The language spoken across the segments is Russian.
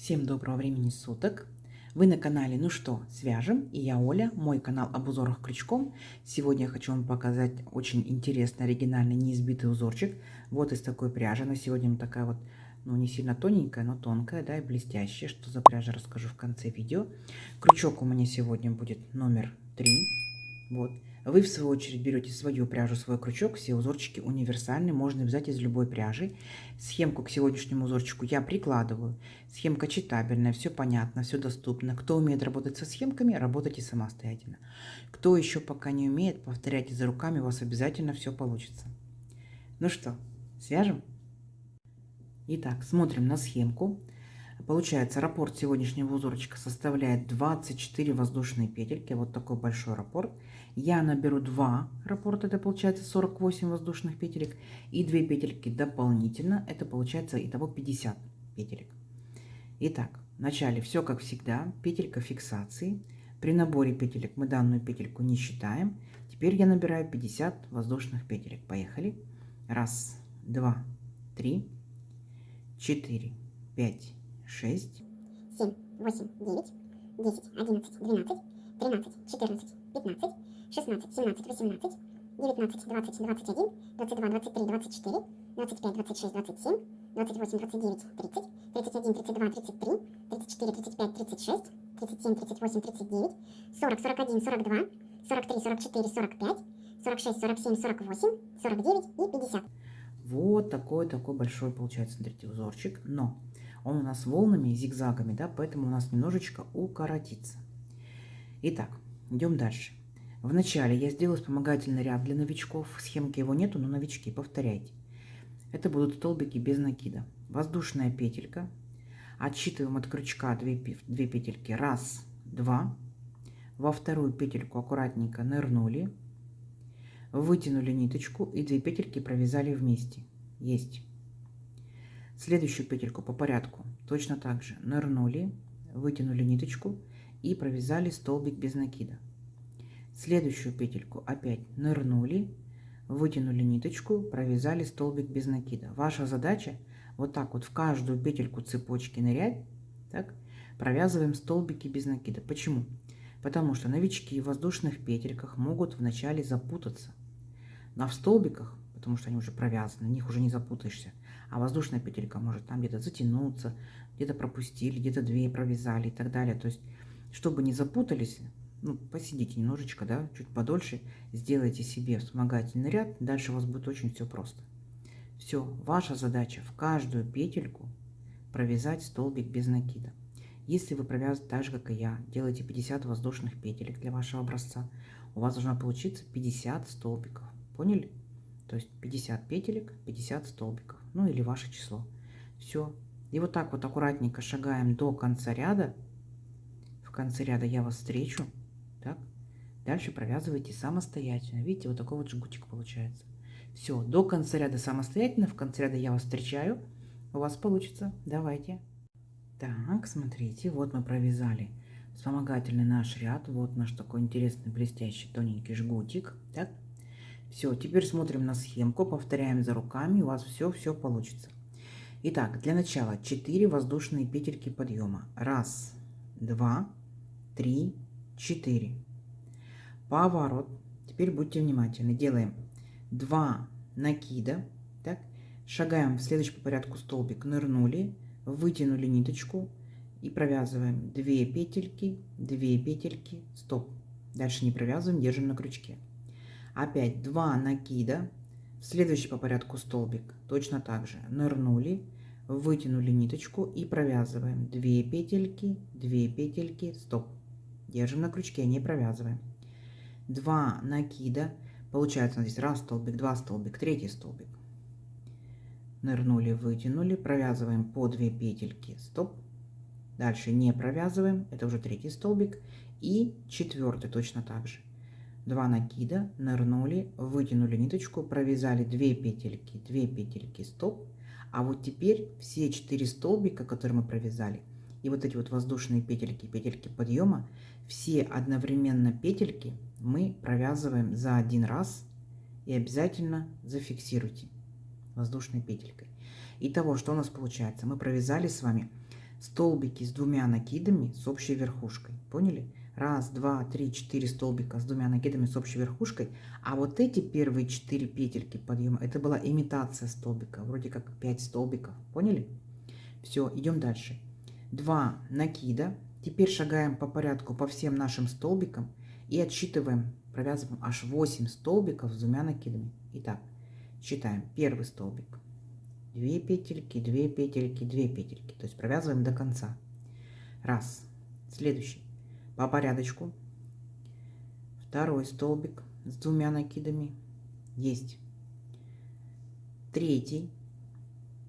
Всем доброго времени суток! Вы на канале «Ну что, свяжем?» И я Оля, мой канал об узорах крючком. Сегодня я хочу вам показать очень интересный, оригинальный, неизбитый узорчик. Вот из такой пряжи. Она сегодня такая вот, ну не сильно тоненькая, но тонкая, да, и блестящая. Что за пряжа, расскажу в конце видео. Крючок у меня сегодня будет номер 3. Вот. Вы, в свою очередь, берете свою пряжу, свой крючок. Все узорчики универсальны, можно взять из любой пряжи. Схемку к сегодняшнему узорчику я прикладываю. Схемка читабельная, все понятно, все доступно. Кто умеет работать со схемками, работайте самостоятельно. Кто еще пока не умеет, повторяйте за руками, у вас обязательно все получится. Ну что, свяжем? Итак, смотрим на схемку. Получается, раппорт сегодняшнего узорчика составляет 24 воздушные петельки. Вот такой большой раппорт. Я наберу 2 раппорта, это получается 48 воздушных петелек. И 2 петельки дополнительно, это получается итого 50 петелек. Итак, вначале все как всегда, петелька фиксации. При наборе петелек мы данную петельку не считаем. Теперь я набираю 50 воздушных петелек. Поехали. 1, 2, 3, 4, 5, 6, 7, 8, 9, 10, 11, 12, 13, 14, 15, 16, 17, 18, 19, 20, 21, 22, 23, 24, 25, 26, 27, 28, 29, 30, 31, 32, 33, 34, 35, 36, 37, 38, 39, 40, 41, 42, 43, 44, 45, 46, 47, 48, 49 и 50. Вот такой большой получается, смотрите, узорчик. Но он у нас волнами, зигзагами, да, поэтому у нас немножечко укоротится. Итак, идем дальше. Вначале я сделаю вспомогательный ряд для новичков. Схемки его нету, но новички, повторяйте. Это будут столбики без накида. Воздушная петелька. Отсчитываем от крючка 2 петельки. 1, 2. Во вторую петельку аккуратненько нырнули. Вытянули ниточку и 2 петельки провязали вместе. Есть. Следующую петельку по порядку точно так же нырнули, вытянули ниточку и провязали столбик без накида. Следующую петельку опять нырнули, вытянули ниточку, провязали столбик без накида. Ваша задача вот так вот в каждую петельку цепочки нырять, так, провязываем столбики без накида. Почему? Потому что новички в воздушных петельках могут вначале запутаться. Но в столбиках, потому что они уже провязаны, в них уже не запутаешься. А воздушная петелька может там где-то затянуться, где-то пропустили, где-то 2 провязали и так далее. То есть, чтобы не запутались, ну, посидите немножечко, да, чуть подольше, сделайте себе вспомогательный ряд, дальше у вас будет очень все просто. Все, ваша задача в каждую петельку провязать столбик без накида. Если вы провязываете так же, как и я, делаете 50 воздушных петелек для вашего образца, у вас должно получиться 50 столбиков. Поняли? То есть 50 петелек, 50 столбиков. Ну или ваше число. Все. И вот так вот аккуратненько шагаем до конца ряда. В конце ряда я вас встречу. Так. Дальше провязывайте самостоятельно. Видите, вот такой вот жгутик получается. Все, до конца ряда самостоятельно. В конце ряда я вас встречаю. У вас получится. Давайте. Так, смотрите, вот мы провязали вспомогательный наш ряд. Вот наш такой интересный, блестящий, тоненький жгутик. Так. Все, теперь смотрим на схемку, повторяем за руками, у вас все получится. Итак, для начала 4 воздушные петельки подъема. 1, 2, 3, 4. Поворот. Теперь будьте внимательны. Делаем 2 накида. Так. Шагаем в следующий по порядку столбик. Нырнули, вытянули ниточку и провязываем 2 петельки, 2 петельки, стоп. Дальше не провязываем, держим на крючке. Опять 2 накида, в следующий по порядку столбик, точно так же нырнули, вытянули ниточку и провязываем 2 петельки, 2 петельки, стоп. Держим на крючке, не провязываем. 2 накида, получается здесь 1 столбик, 2 столбик, 3 столбик. Нырнули, вытянули, провязываем по 2 петельки, стоп. Дальше не провязываем, это уже 3 столбик. И 4 точно так же. 2 накида, нырнули, вытянули ниточку, провязали 2 петельки, стоп. А вот теперь все 4 столбика, которые мы провязали, и вот эти вот воздушные петельки, петельки подъема, все одновременно петельки мы провязываем за один раз и обязательно зафиксируйте воздушной петелькой. Итого, что у нас получается? Мы провязали с вами столбики с двумя накидами с общей верхушкой. Поняли? Раз, два, три, 4 столбика с двумя накидами с общей верхушкой. А вот эти первые 4 петельки подъема, это была имитация столбика. Вроде как 5 столбиков. Поняли? Все, идем дальше. 2 накида. Теперь шагаем по порядку по всем нашим столбикам и отсчитываем, провязываем аж 8 столбиков с двумя накидами. Итак, считаем первый столбик. 2 петельки, 2 петельки, 2 петельки. То есть провязываем до конца. Раз. Следующий. По порядочку. Второй столбик с двумя накидами. Есть. Третий.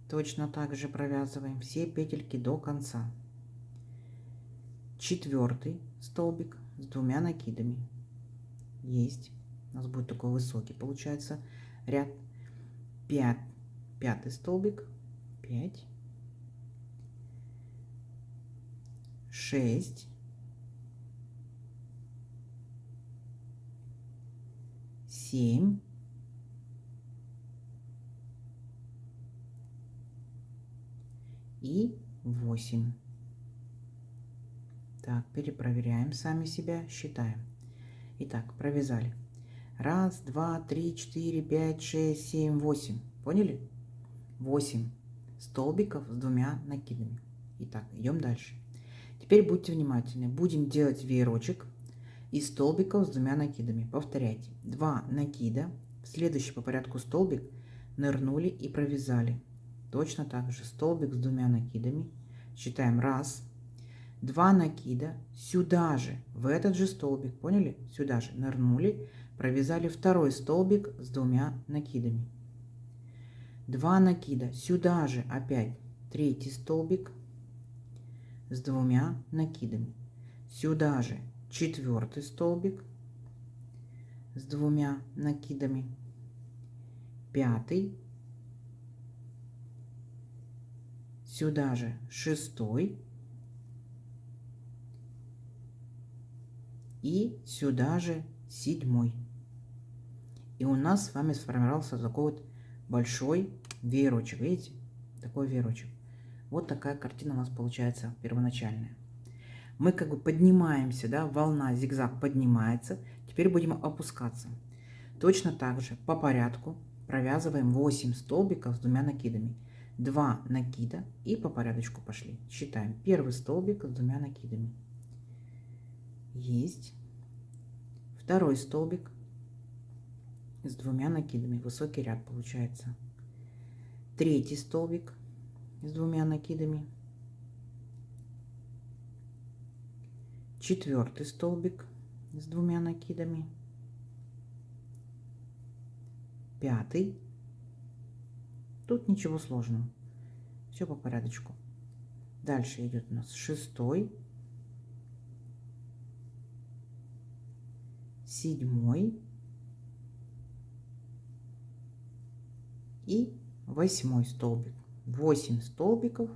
Точно так же провязываем все петельки до конца. Четвертый столбик с двумя накидами. Есть. У нас будет такой высокий, получается, ряд. Пятый столбик. 5. 6. 7. 8. Так, перепроверяем сами себя, считаем. Итак, провязали. Раз, два, три, 4, 5, 6, 7, 8. Поняли? 8 столбиков с двумя накидами. Итак, идем дальше. Теперь будьте внимательны. Будем делать веерочек из столбиков с двумя накидами. Повторяйте. 2 накида. В следующий по порядку столбик нырнули и провязали. Точно так же столбик с двумя накидами. Считаем. Раз. 2 накида. Сюда же, в этот же столбик. Поняли? Сюда же нырнули. Провязали второй столбик с двумя накидами. 2 накида. Сюда же опять третий столбик с двумя накидами. Сюда же четвертый столбик с двумя накидами. Пятый. Сюда же шестой. И сюда же седьмой. И у нас с вами сформировался такой вот большой веерочек. Видите? Такой веерочек. Вот такая картина у нас получается первоначальная. Мы как бы поднимаемся, да, волна, зигзаг поднимается. Теперь будем опускаться. Точно так же по порядку провязываем 8 столбиков с двумя накидами. 2 накида и по порядочку пошли. Считаем. Первый столбик с двумя накидами. Есть. Второй столбик с двумя накидами. Высокий ряд получается. Третий столбик с двумя накидами. Четвертый столбик с двумя накидами. Пятый. Тут ничего сложного. Все по порядочку. Дальше идет у нас шестой. Седьмой. И 8 столбик. 8 столбиков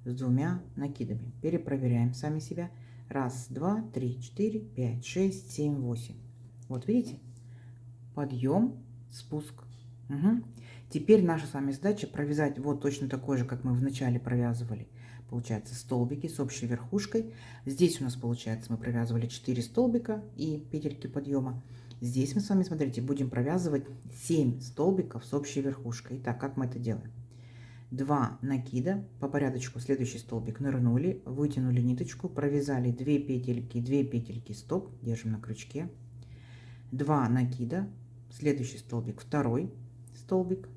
с двумя накидами. Перепроверяем сами себя. Раз, два, три, 4, 5, 6, 7, 8. Вот видите? Подъем, спуск. Угу. Теперь наша с вами задача провязать вот точно такой же, как мы в начале провязывали. Получается столбики с общей верхушкой. Здесь у нас получается мы провязывали 4 столбика и петельки подъема. Здесь мы с вами, смотрите, будем провязывать 7 столбиков с общей верхушкой. Итак, как мы это делаем? 2 накида, по порядочку следующий столбик нырнули, вытянули ниточку, провязали 2 петельки, стоп, держим на крючке. 2 накида, следующий столбик, второй столбик,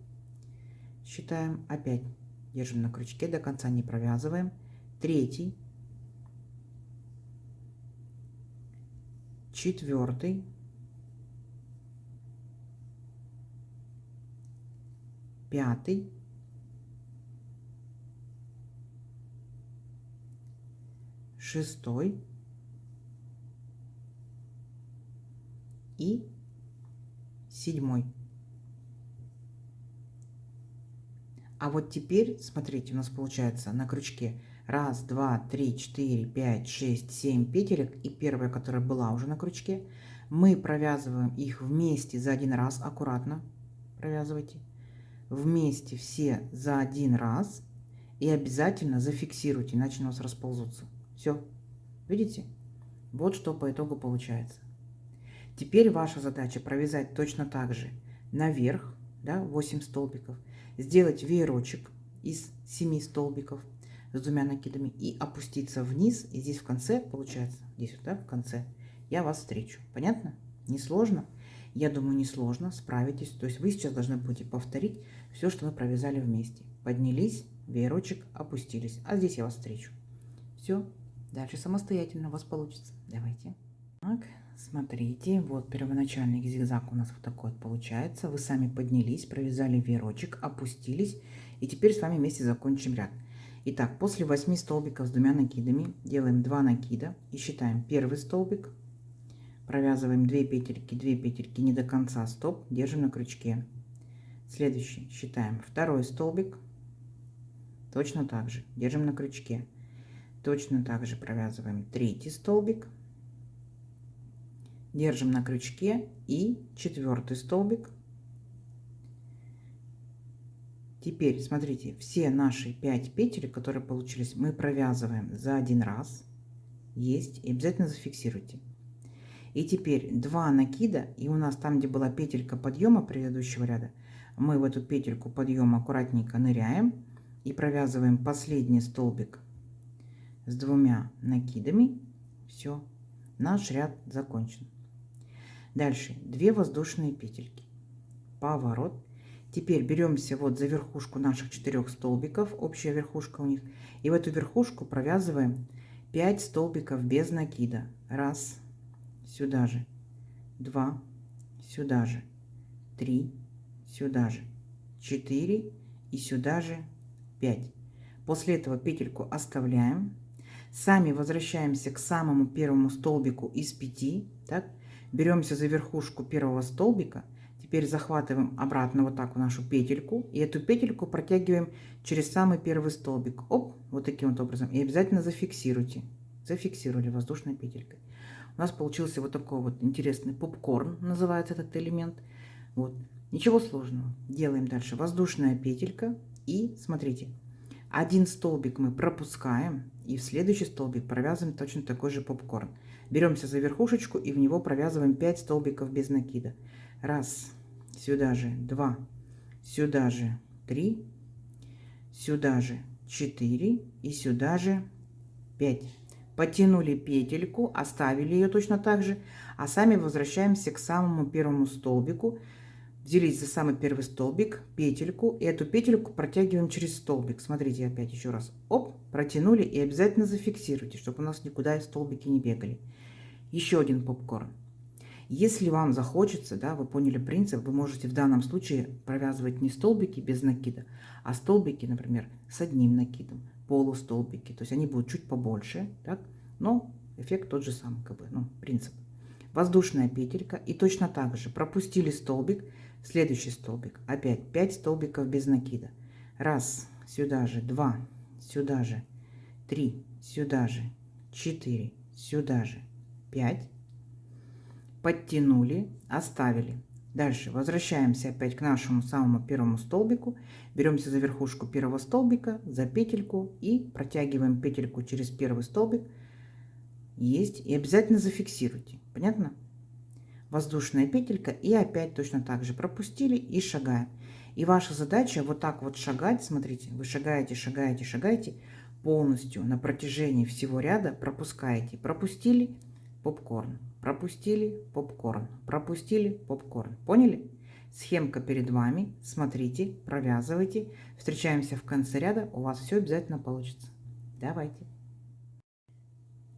считаем, опять держим на крючке, до конца не провязываем. Третий, четвертый, пятый, шестой и седьмой. А вот теперь, смотрите, у нас получается на крючке 1, 2, 3, 4, 5, 6, 7 петелек. И первая, которая была уже на крючке, мы провязываем их вместе за один раз. Аккуратно провязывайте. Вместе все за один раз. и обязательно зафиксируйте, иначе у вас расползутся. Все, видите? Вот что по итогу получается. Теперь ваша задача провязать точно так же наверх, да, 8 столбиков, сделать веерочек из 7 столбиков с 2 накидами и опуститься вниз. И здесь в конце, получается, здесь вот, да, в конце, я вас встречу. Понятно? Не сложно? Я думаю, не сложно, справитесь. То есть вы сейчас должны будете повторить все, что мы провязали вместе. Поднялись, веерочек, опустились. А здесь я вас встречу. Все. Дальше самостоятельно у вас получится. Давайте. Так, смотрите, вот первоначальный зигзаг у нас вот такой вот получается. Вы сами поднялись, провязали веерочек, опустились. И теперь с вами вместе закончим ряд. Итак, после 8 столбиков с 2 накидами делаем 2 накида и считаем первый столбик. Провязываем 2 петельки не до конца, стоп, держим на крючке. Следующий считаем второй столбик. Точно так же держим на крючке. Точно так же провязываем третий столбик. Держим на крючке и четвертый столбик. Теперь смотрите, все наши 5 петель, которые получились, мы провязываем за один раз. Есть, и обязательно зафиксируйте. И теперь 2 накида, и у нас там, где была петелька подъема предыдущего ряда, мы в эту петельку подъема аккуратненько ныряем и провязываем последний столбик с 2 накидами. Все, наш ряд закончен. Дальше 2 воздушные петельки, поворот. Теперь беремся вот за верхушку наших 4 столбиков, общая верхушка у них, и в эту верхушку провязываем 5 столбиков без накида. Раз, сюда же, 2, сюда же, 3, сюда же, 4 и сюда же 5. После этого петельку оставляем. Сами возвращаемся к самому первому столбику из 5. Так? Беремся за верхушку первого столбика. Теперь захватываем обратно вот так в нашу петельку. И эту петельку протягиваем через самый первый столбик. Оп, вот таким вот образом. И обязательно зафиксируйте. Зафиксировали воздушной петелькой. У нас получился вот такой вот интересный попкорн, называется этот элемент. Вот. Ничего сложного. Делаем дальше воздушная петелька. И смотрите, один столбик мы пропускаем. И в следующий столбик провязываем точно такой же попкорн. Беремся за верхушечку и в него провязываем 5 столбиков без накида. Раз, сюда же 2, сюда же 3, сюда же 4 и сюда же 5. Потянули петельку, оставили ее точно так же, а сами возвращаемся к самому первому столбику. Взялись за самый первый столбик, петельку, и эту петельку протягиваем через столбик. Смотрите, опять еще раз. Оп, протянули и обязательно зафиксируйте, чтобы у нас никуда столбики не бегали. Еще один попкорн. Если вам захочется, да, вы поняли принцип, вы можете в данном случае провязывать не столбики без накида, а столбики, например, с одним накидом, полустолбики. То есть они будут чуть побольше, так? Но эффект тот же самый, как бы, ну, принцип. Воздушная петелька, и точно так же пропустили столбик, следующий столбик, опять 5 столбиков без накида. Раз, сюда же, 2, сюда же, 3, сюда же, 4, сюда же, 5. Подтянули, оставили. Дальше возвращаемся опять к нашему самому первому столбику, беремся за верхушку первого столбика, за петельку и протягиваем петельку через первый столбик. Есть, и обязательно зафиксируйте. Понятно? Воздушная петелька, и опять точно так же пропустили и шагаем. И ваша задача вот так вот шагать, смотрите, вы шагаете, шагаете, шагаете полностью на протяжении всего ряда, пропускаете. Пропустили попкорн, пропустили попкорн, пропустили попкорн. Поняли? Схемка перед вами, смотрите, провязывайте. Встречаемся в конце ряда, у вас все обязательно получится. Давайте.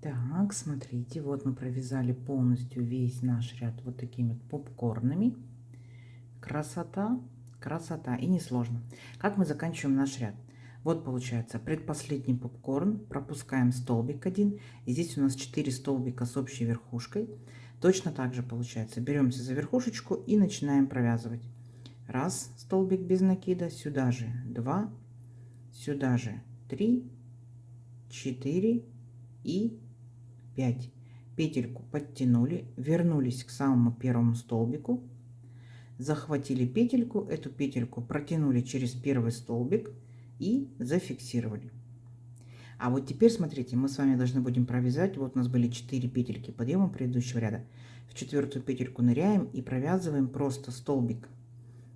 Так, смотрите, вот мы провязали полностью весь наш ряд вот такими вот попкорнами. Красота, красота, и несложно. Как мы заканчиваем наш ряд? Вот получается предпоследний попкорн, пропускаем столбик один, и здесь у нас 4 столбика с общей верхушкой. Точно так же получается, беремся за верхушечку и начинаем провязывать. Раз, столбик без накида, сюда же 2, сюда же 3, 4 и 5. Петельку подтянули, вернулись к самому первому столбику, захватили петельку, эту петельку протянули через первый столбик, и зафиксировали. А вот теперь, смотрите, мы с вами должны будем провязать, вот у нас были 4 петельки подъема предыдущего ряда. В 4-ю петельку ныряем и провязываем просто столбик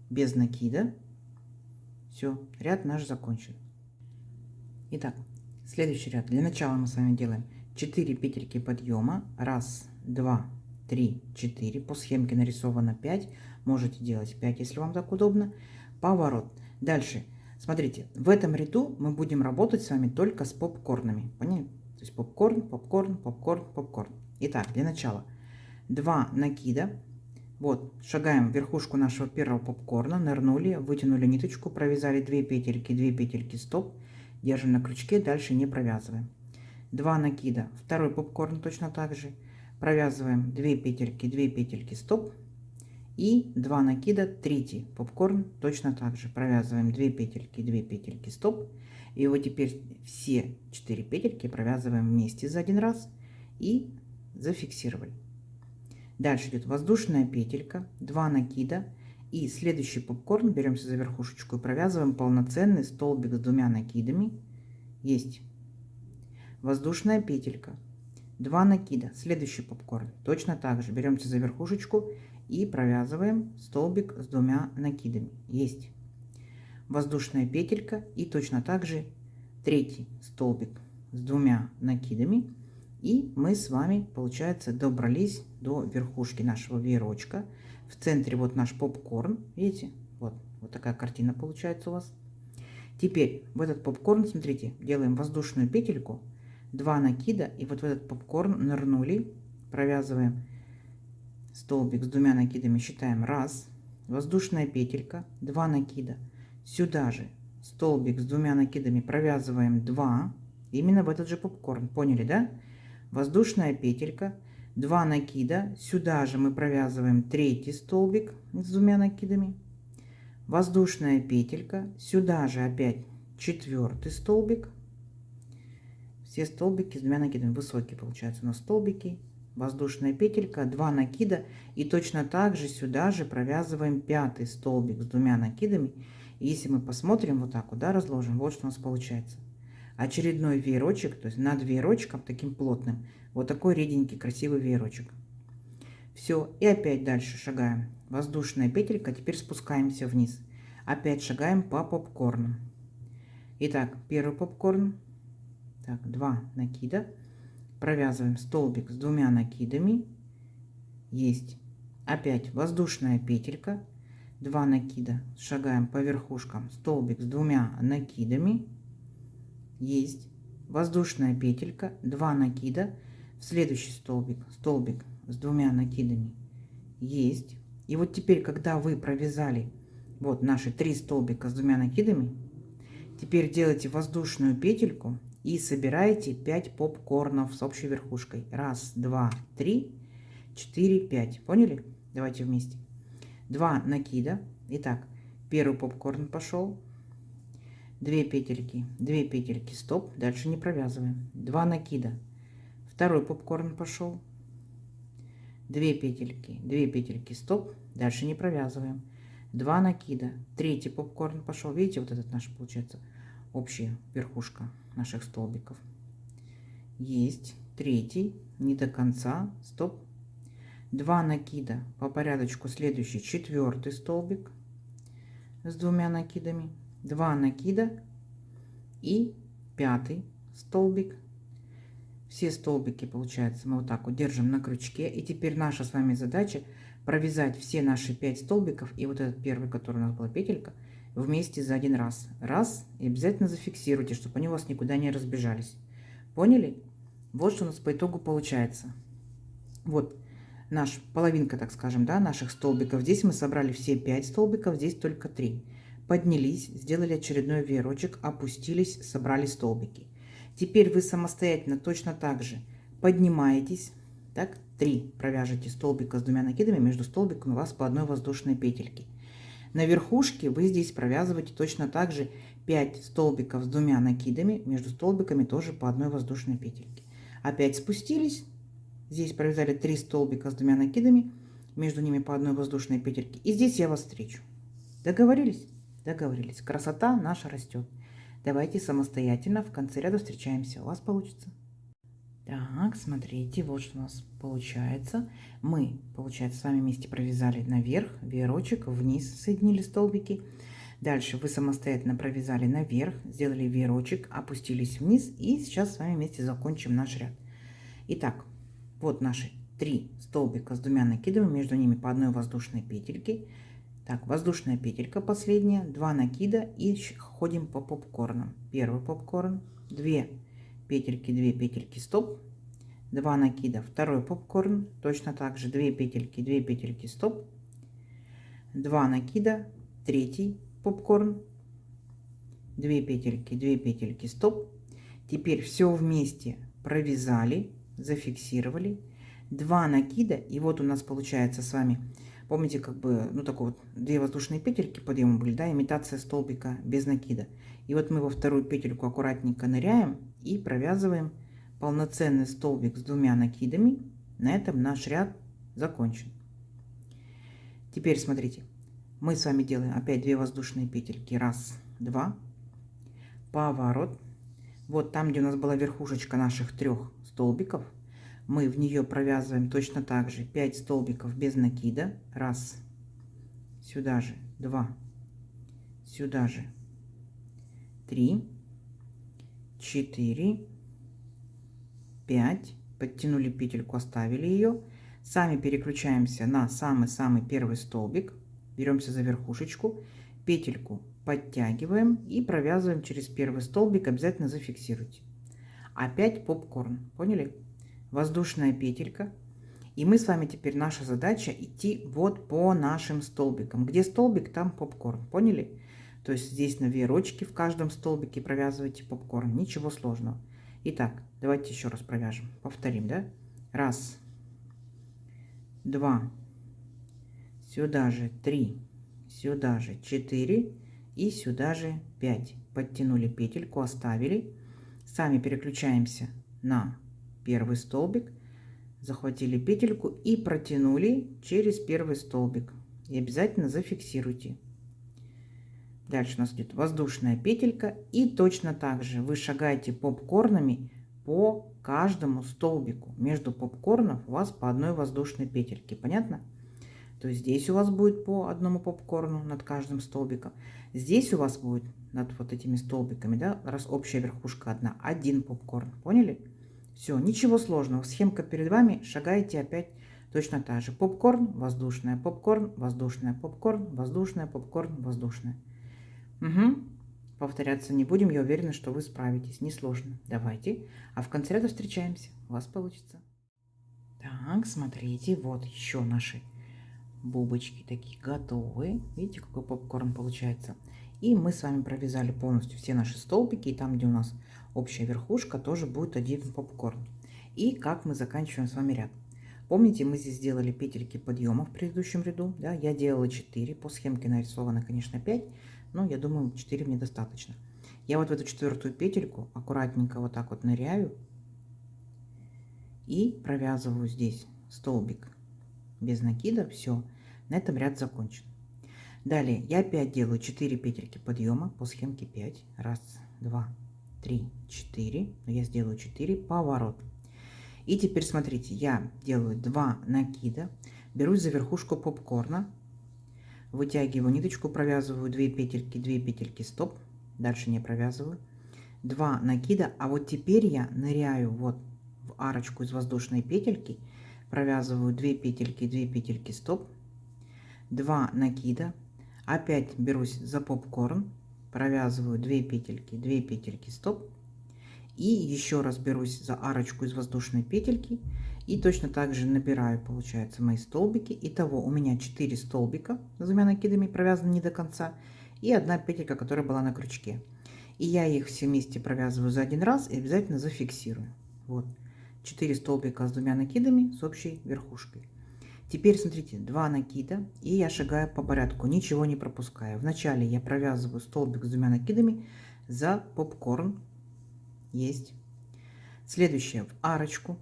без накида. Все, ряд наш закончен. Итак, следующий ряд. Для начала мы с вами делаем 4 петельки подъема. 1, 2, 3, 4. По схемке нарисовано 5. Можете делать 5, если вам так удобно. Поворот. Дальше. Смотрите, в этом ряду мы будем работать с вами только с попкорнами. Поняли? То есть попкорн, попкорн, попкорн, попкорн. Итак, для начала 2 накида. Вот, шагаем в верхушку нашего первого попкорна, нырнули, вытянули ниточку, провязали 2 петельки, стоп. Держим на крючке, дальше не провязываем. 2 накида, второй попкорн точно так же. Провязываем 2 петельки, стоп. И 2 накида, третий попкорн точно так же. Провязываем 2 петельки, стоп. И вот теперь все 4 петельки провязываем вместе за один раз и зафиксировали. Дальше идет воздушная петелька, 2 накида. И следующий попкорн беремся за верхушечку и провязываем полноценный столбик с 2 накидами. Есть. Воздушная петелька, 2 накида. Следующий попкорн. Точно так же беремся за верхушечку и провязываем столбик с 2 накидами. Есть. Воздушная петелька и точно так же третий столбик с 2 накидами. И мы с вами, получается, добрались до верхушки нашего веерочка. В центре вот наш попкорн. Видите? Вот такая картина получается у вас. Теперь в этот попкорн, смотрите, делаем воздушную петельку, 2 накида. И вот в этот попкорн нырнули. Провязываем столбик с 2 накидами. Считаем 1. Воздушная петелька, 2 накида. Сюда же столбик с 2 накидами провязываем 2. Именно в этот же попкорн. Поняли, да? Воздушная петелька, 2 накида, сюда же мы провязываем третий столбик с 2 накидами, воздушная петелька, сюда же опять 4 столбик, все столбики с 2 накидами, высокие получаются у нас столбики, воздушная петелька, 2 накида и точно так же сюда же провязываем 5 столбик с 2 накидами. И если мы посмотрим вот так вот, да, разложим, вот что у нас получается. Очередной веерочек, то есть над веерочком таким плотным, вот такой реденький красивый веерочек. Все, и опять дальше шагаем. Воздушная петелька, теперь спускаемся вниз. Опять шагаем по попкорну. Итак, первый попкорн, так, 2 накида, провязываем столбик с 2 накидами, есть. Опять воздушная петелька, 2 накида, шагаем по верхушкам, столбик с 2 накидами, есть. Воздушная петелька, 2 накида, в следующий столбик с 2 накидами, есть. И вот теперь, когда вы провязали вот наши 3 столбика с 2 накидами, теперь делайте воздушную петельку и собираете 5 попкорнов с общей верхушкой. 1, 2, 3, 4, 5. Поняли? Давайте вместе. 2 накида. Итак, первый попкорн пошел. 2 петельки, стоп, дальше не провязываем. 2 накида, второй попкорн пошел, 2 петельки, стоп, дальше не провязываем. 2 накида, третий попкорн пошел, видите, вот этот наш получается общая верхушка наших столбиков. Есть, третий, не до конца, стоп, 2 накида, по порядочку следующий 4 столбик с 2 накидами. 2 накида и 5 столбик. Все столбики, получается, мы вот так вот держим на крючке. И теперь наша с вами задача провязать все наши 5 столбиков и вот этот первый, который у нас была петелька, вместе за один раз. Раз, и обязательно зафиксируйте, чтобы они у вас никуда не разбежались. Поняли? Вот что у нас по итогу получается. Вот наша половинка, так скажем, да, наших столбиков. Здесь мы собрали все 5 столбиков, здесь только 3. Поднялись, сделали очередной веерочек, опустились, собрали столбики. Теперь вы самостоятельно точно так же поднимаетесь, так, 3 провяжете столбика с 2 накидами, между столбиками у вас по одной воздушной петельке. На верхушке вы здесь провязываете точно так же 5 столбиков с 2 накидами, между столбиками тоже по одной воздушной петельке. Опять спустились, здесь провязали 3 столбика с 2 накидами, между ними по одной воздушной петельке. И здесь я вас встречу. Договорились? Договорились. Красота наша растет. Давайте самостоятельно в конце ряда встречаемся. У вас получится. Так, смотрите, вот что у нас получается. Мы, получается, с вами вместе провязали наверх, веерочек, вниз соединили столбики. Дальше вы самостоятельно провязали наверх, сделали веерочек, опустились вниз. И сейчас с вами вместе закончим наш ряд. Итак, вот наши 3 столбика с 2 накидами, между ними по одной воздушной петельке. Так, воздушная петелька последняя, 2 накида и ходим по попкорнам. Первый попкорн, 2 петельки, 2 петельки, стоп, 2 накида, второй попкорн, точно так же 2 петельки, стоп, 2 накида, третий попкорн, 2 петельки, стоп. Теперь все вместе провязали, зафиксировали, 2 накида, и вот у нас получается с вами, помните, как бы, ну такой вот 2 воздушные петельки подъема были, да, имитация столбика без накида. И вот мы во вторую петельку аккуратненько ныряем и провязываем полноценный столбик с 2 накидами. На этом наш ряд закончен. Теперь смотрите, мы с вами делаем опять 2 воздушные петельки, 1, 2, поворот. Вот там, где у нас была верхушечка наших 3 столбиков, мы в нее провязываем точно так же 5 столбиков без накида. 1, сюда же 2, сюда же 3, 4, 5. Подтянули петельку, оставили ее. Сами переключаемся на самый-самый первый столбик. Беремся за верхушечку, петельку подтягиваем и провязываем через первый столбик. Обязательно зафиксируйте. Опять попкорн. Поняли? Воздушная петелька. И мы с вами теперь, наша задача идти вот по нашим столбикам. Где столбик, там попкорн. Поняли? То есть здесь на веерочке в каждом столбике провязывайте попкорн. Ничего сложного. Итак, давайте еще раз провяжем. Повторим, да? 1, 2, сюда же 3, сюда же 4 и сюда же 5. Подтянули петельку, оставили. Сами переключаемся на первый столбик, захватили петельку и протянули через первый столбик. И обязательно зафиксируйте. Дальше у нас идет воздушная петелька. И точно так же вы шагаете попкорнами по каждому столбику. Между попкорнов у вас по одной воздушной петельке. Понятно? То есть здесь у вас будет по одному попкорну над каждым столбиком. Здесь у вас будет над вот этими столбиками, да, раз общая верхушка одна, 1 попкорн. Поняли? Все, ничего сложного. Схемка перед вами. Шагаете опять точно так же. Попкорн, воздушная, попкорн, воздушная, попкорн, воздушная, попкорн, воздушная. Угу. Повторяться не будем. Я уверена, что вы справитесь. Несложно. Давайте. А в конце ряда встречаемся. У вас получится. Так, смотрите. Вот еще наши бубочки такие готовые. Видите, какой попкорн получается. И мы с вами провязали полностью все наши столбики. И там, где у нас общая верхушка, тоже будет 1 попкорн. И как мы заканчиваем с вами ряд. Помните, мы здесь сделали петельки подъема в предыдущем ряду. Да? Я делала 4. По схемке нарисовано, конечно, 5. Но я думаю, 4 мне достаточно. Я вот в эту 4-ю петельку аккуратненько вот так вот ныряю. И провязываю здесь столбик без накида. Все, на этом ряд закончен. Далее я опять делаю 4 петельки подъема по схемке 5. 1, 2, 3, 4. Но я сделаю 4. Поворот. И теперь смотрите, я делаю 2 накида. Берусь за верхушку попкорна. Вытягиваю ниточку, провязываю 2 петельки, стоп. Дальше не провязываю. 2 накида. А вот теперь я ныряю вот в арочку из воздушной петельки. Провязываю 2 петельки, стоп. 2 накида. Опять берусь за попкорн. Провязываю 2 петельки, стоп. И еще раз берусь за арочку из воздушной петельки. И точно так же набираю, получается, мои столбики. Итого у меня 4 столбика с 2 накидами провязаны не до конца. И 1 петелька, которая была на крючке. И я их все вместе провязываю за 1 раз и обязательно зафиксирую. Вот. 4 столбика с 2 накидами с общей верхушкой. Теперь смотрите, 2 накида. И я шагаю по порядку, ничего не пропускаю. Вначале я провязываю столбик с 2 накидами за попкорн. Есть. Следующее в арочку.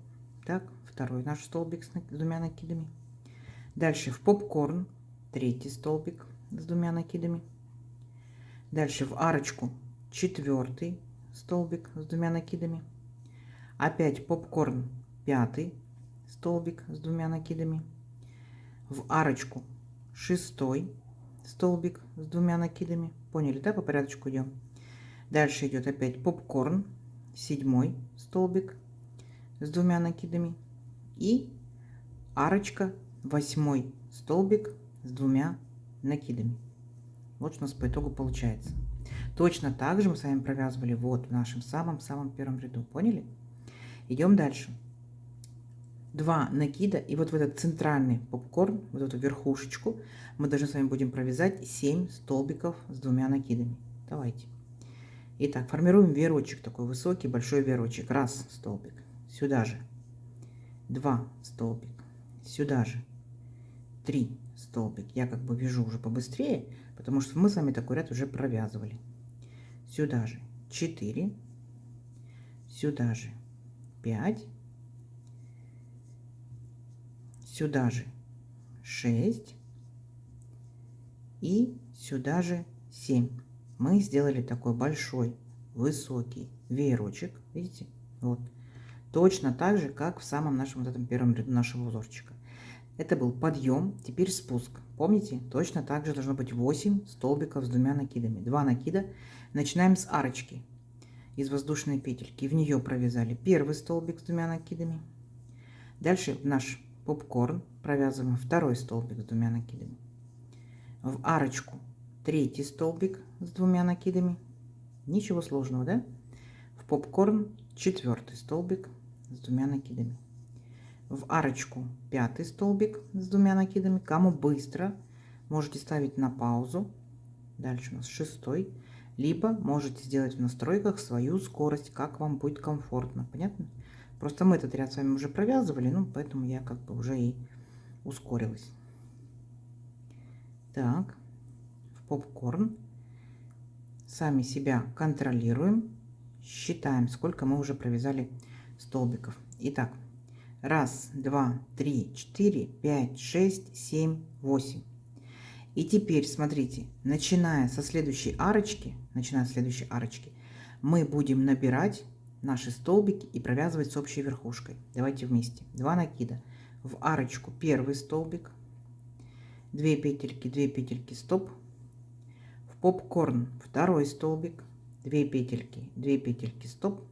Так, второй наш столбик с 2 накидами. Дальше в попкорн. 3-й столбик с 2 накидами. Дальше в арочку 4 столбик с 2 накидами. Опять попкорн 5 столбик с 2 накидами. В арочку 6 столбик с 2 накидами. Поняли, да? По порядочку идем. Дальше идет опять попкорн 7 столбик с 2 накидами. И арочка 8 столбик с 2 накидами. Вот что у нас по итогу получается. Точно так же мы с вами провязывали вот в нашем самом-самом первом ряду. Поняли? Идем дальше. 2 накида, и вот в этот центральный попкорн, вот эту верхушечку, мы должны с вами будем провязать 7 столбиков с 2 накидами. Давайте. Итак, формируем веерочек, такой высокий, большой веерочек. Раз столбик, сюда же. 2 столбик, сюда же. 3 столбик. Я как бы вяжу уже побыстрее, потому что мы с вами такой ряд уже провязывали. Сюда же 4, сюда же 5, сюда же 6 и сюда же 7. Мы сделали такой большой высокий веерочек, видите, вот, точно так же, как в самом нашем вот этом первом ряду нашего узорчика. Это был подъем, теперь спуск. Помните, точно так же должно быть 8 столбиков с 2 накидами. 2 накида. Начинаем с арочки из воздушной петельки. В нее провязали первый столбик с 2 накидами. Дальше в наш попкорн провязываем второй столбик с 2 накидами. В арочку третий столбик с 2 накидами. Ничего сложного, да? В попкорн четвертый столбик с 2 накидами. В арочку 5 столбик с 2 накидами. Кому быстро, можете ставить на паузу. Дальше у нас 6. Либо можете сделать в настройках свою скорость, как вам будет комфортно. Понятно? Просто мы этот ряд с вами уже провязывали, ну поэтому я как бы уже и ускорилась. Так, в попкорн сами себя контролируем, считаем, сколько мы уже провязали столбиков. Итак, 1, 2, 3, 4, 5, 6, 7, 8. И теперь, смотрите, начиная со следующей арочки, мы будем набирать наши столбики и провязывать с общей верхушкой. Давайте вместе. 2 накида. В арочку первый столбик, 2 петельки, стоп. В попкорн второй столбик, 2 петельки, стоп.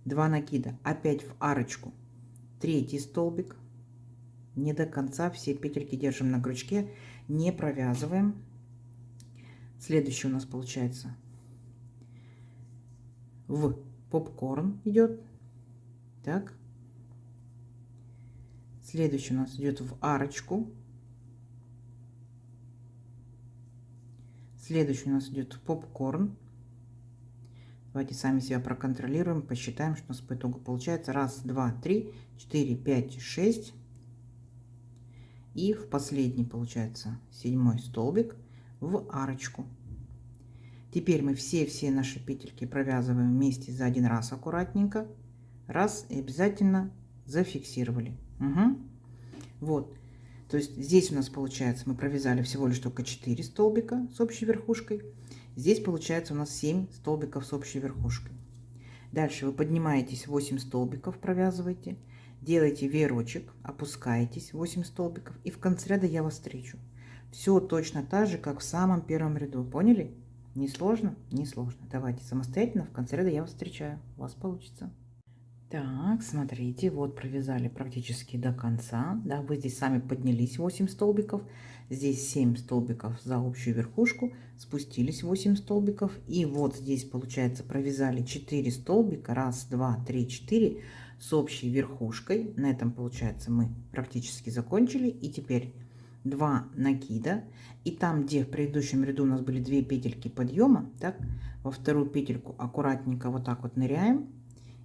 2 накида. Опять в арочку третий столбик. Не до конца все петельки держим на крючке, не провязываем. Следующий у нас получается в попкорн идет. Так. Следующий у нас идет в арочку. Следующий у нас идет в попкорн. Давайте сами себя проконтролируем, посчитаем, что у нас по итогу получается. 1, 2, 3, 4, 5, 6. И в последний получается 7 столбик в арочку. Теперь мы все наши петельки провязываем вместе за один раз аккуратненько. Раз и обязательно зафиксировали. Угу. Вот. То есть здесь у нас получается мы провязали всего лишь только 4 столбика с общей верхушкой. Здесь получается у нас 7 столбиков с общей верхушкой. Дальше вы поднимаетесь 8 столбиков, провязываете. Делаете веерочек, опускаетесь 8 столбиков, и в конце ряда я вас встречу. Все точно так же, как в самом первом ряду. Поняли? Не сложно? Не сложно. Давайте самостоятельно в конце ряда я вас встречаю. У вас получится. Так, смотрите, вот провязали практически до конца. Да, вы здесь сами поднялись 8 столбиков. Здесь 7 столбиков за общую верхушку. Спустились 8 столбиков. И вот здесь, получается, провязали 4 столбика. 1, 2, 3, 4 с общей верхушкой. На этом, получается, мы практически закончили. И теперь 2 накида. И там, где в предыдущем ряду у нас были 2 петельки подъема, так, во вторую петельку аккуратненько вот так вот ныряем.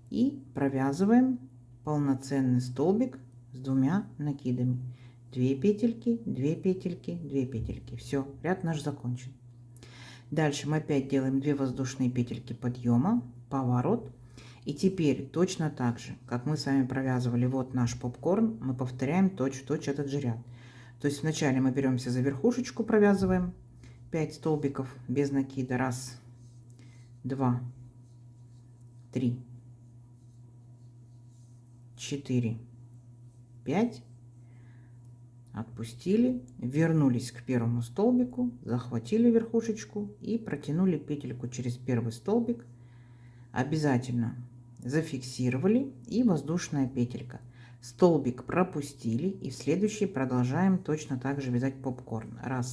И провязываем полноценный столбик с 2 накидами. 2 петельки, 2 петельки, 2 петельки. Все, ряд наш закончен. Дальше мы опять делаем 2 воздушные петельки подъема, поворот. И теперь точно так же, как мы с вами провязывали вот наш попкорн, мы повторяем точь-в-точь этот же ряд. То есть вначале мы беремся за верхушечку, провязываем 5 столбиков без накида. 1, 2, 3, 4, 5. Отпустили, вернулись к первому столбику, захватили верхушечку и протянули петельку через первый столбик. Обязательно зафиксировали и воздушная петелька. Столбик пропустили и в следующий продолжаем точно так же вязать попкорн. 1,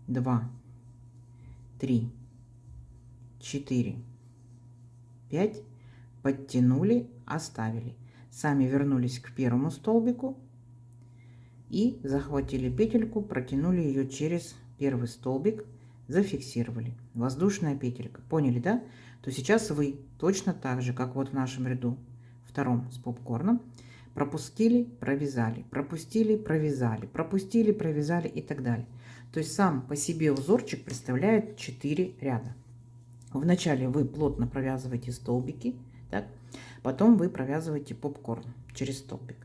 2, 3, 4, 5. Подтянули, оставили. Сами вернулись к первому столбику и захватили петельку, протянули ее через первый столбик, зафиксировали. Воздушная петелька. Поняли, да? То сейчас вы точно так же, как вот в нашем ряду втором с попкорном, пропустили, провязали, пропустили, провязали, пропустили, провязали и так далее. То есть сам по себе узорчик представляет 4 ряда. Вначале вы плотно провязываете столбики, так? Потом вы провязываете попкорн через столбик.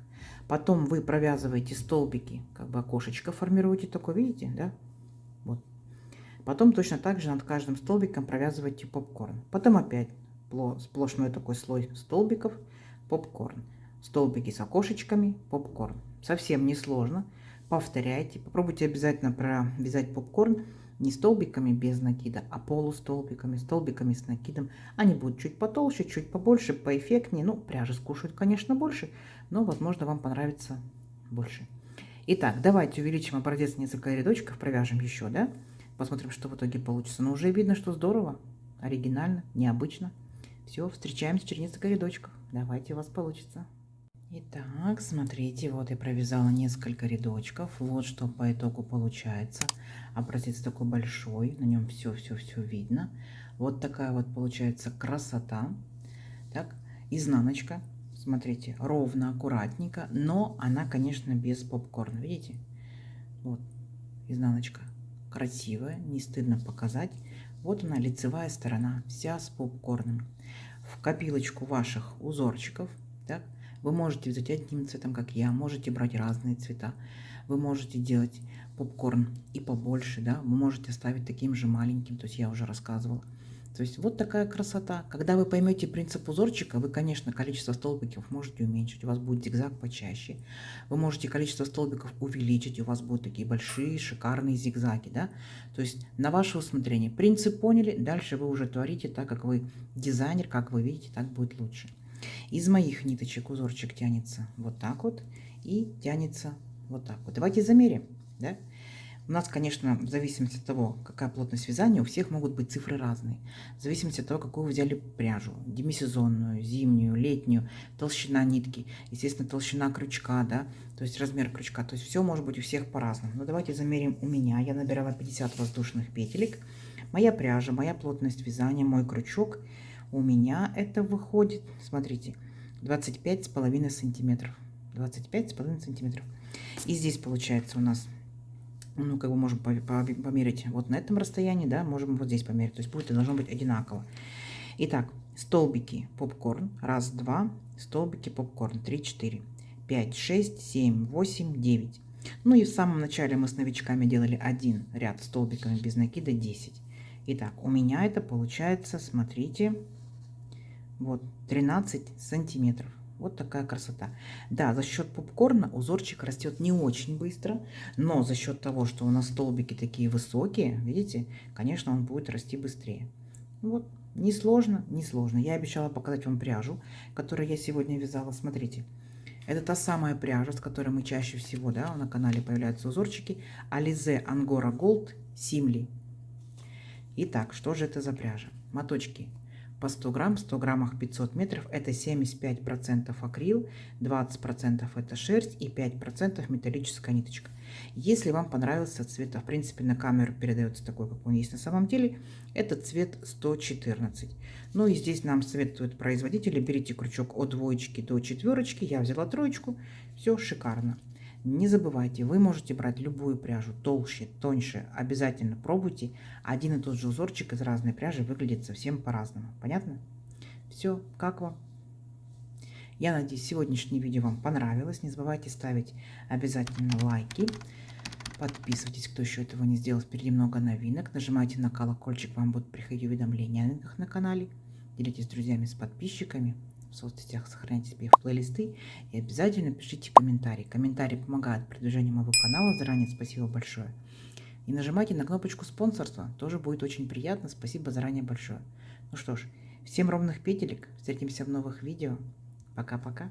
Потом вы провязываете столбики, как бы окошечко формируете, такое, видите, да? Вот. Потом точно так же над каждым столбиком провязываете попкорн. Потом опять сплошной такой слой столбиков, попкорн. Столбики с окошечками, попкорн. Совсем не сложно. Повторяйте. Попробуйте обязательно провязать попкорн не столбиками без накида, а полустолбиками, столбиками с накидом. Они будут чуть потолще, чуть побольше, поэффектнее. Ну, пряжи скушают, конечно, больше, но, возможно, вам понравится больше. Итак, давайте увеличим образец несколько рядочков, провяжем еще, да? Посмотрим, что в итоге получится. Но уже видно, что здорово, оригинально, необычно. Все, встречаемся через несколько рядочков. Давайте, у вас получится. Итак, смотрите, вот я провязала несколько рядочков. Вот что по итогу получается. Образец такой большой, на нем все видно. Вот такая вот получается красота. Так, изнаночка, смотрите, ровно, аккуратненько, но она, конечно, без попкорна, видите? Вот, изнаночка красивая, не стыдно показать. Вот она, лицевая сторона, вся с попкорном. В копилочку ваших узорчиков, так, вы можете взять одним цветом, как я, можете брать разные цвета. Вы можете делать попкорн и побольше, да, вы можете оставить таким же маленьким, то есть я уже рассказывала. То есть вот такая красота. Когда вы поймете принцип узорчика, вы, конечно, количество столбиков можете уменьшить, у вас будет зигзаг почаще. Вы можете количество столбиков увеличить, у вас будут такие большие, шикарные зигзаги, да. То есть на ваше усмотрение. Принцип поняли, дальше вы уже творите так, как вы дизайнер, как вы видите, так будет лучше. Из моих ниточек узорчик тянется вот так вот и тянется вот так вот. Давайте замерим, да? У нас, конечно, в зависимости от того, какая плотность вязания, у всех могут быть цифры разные. В зависимости от того, какую вы взяли пряжу. Демисезонную, зимнюю, летнюю, толщина нитки, естественно, толщина крючка, да, то есть размер крючка. То есть все может быть у всех по-разному. Но давайте замерим у меня. Я набирала 50 воздушных петелек. Моя пряжа, моя плотность вязания, мой крючок. У меня это выходит, смотрите, 25,5 сантиметров. 25,5 сантиметров. И здесь получается у нас, ну, как бы можем померить вот на этом расстоянии, да, можем вот здесь померить. То есть будет, должно быть одинаково. Итак, столбики попкорн. 1, 2, столбики попкорн. 3, 4, 5, 6, 7, 8, 9. Ну и в самом начале мы с новичками делали один ряд столбиками без накида 10. Итак, у меня это получается, смотрите, вот 13 сантиметров. Вот такая красота. Да, за счет попкорна узорчик растет не очень быстро, но за счет того, что у нас столбики такие высокие, видите, конечно, он будет расти быстрее. Вот, несложно, несложно. Я обещала показать вам пряжу, которую я сегодня вязала. Смотрите, это та самая пряжа, с которой мы чаще всего, да, на канале появляются узорчики. Alize Angora Gold Simli. Итак, что же это за пряжа? Моточки по 100 грамм, 100 граммах 500 метров, это 75% акрил, 20% это шерсть и 5% металлическая ниточка. Если вам понравился цвет, а в принципе на камеру передается такой, как он есть на самом деле, это цвет 114. Ну и здесь нам советуют производители, берите крючок от 2 до 4, я взяла 3, все шикарно. Не забывайте, вы можете брать любую пряжу, толще, тоньше, обязательно пробуйте. Один и тот же узорчик из разной пряжи выглядит совсем по-разному. Понятно? Все, как вам? Я надеюсь, сегодняшнее видео вам понравилось. Не забывайте ставить обязательно лайки. Подписывайтесь, кто еще этого не сделал. Впереди много новинок. Нажимайте на колокольчик, вам будут приходить уведомления о новинках на канале. Делитесь с друзьями, с подписчиками. В соцсетях сохраняйте себе в плейлисты. И обязательно пишите комментарии. Комментарии помогают продвижению моего канала. Заранее спасибо большое. И нажимайте на кнопочку спонсорства. Тоже будет очень приятно. Спасибо заранее большое. Ну что ж, всем ровных петелек. Встретимся в новых видео. Пока-пока.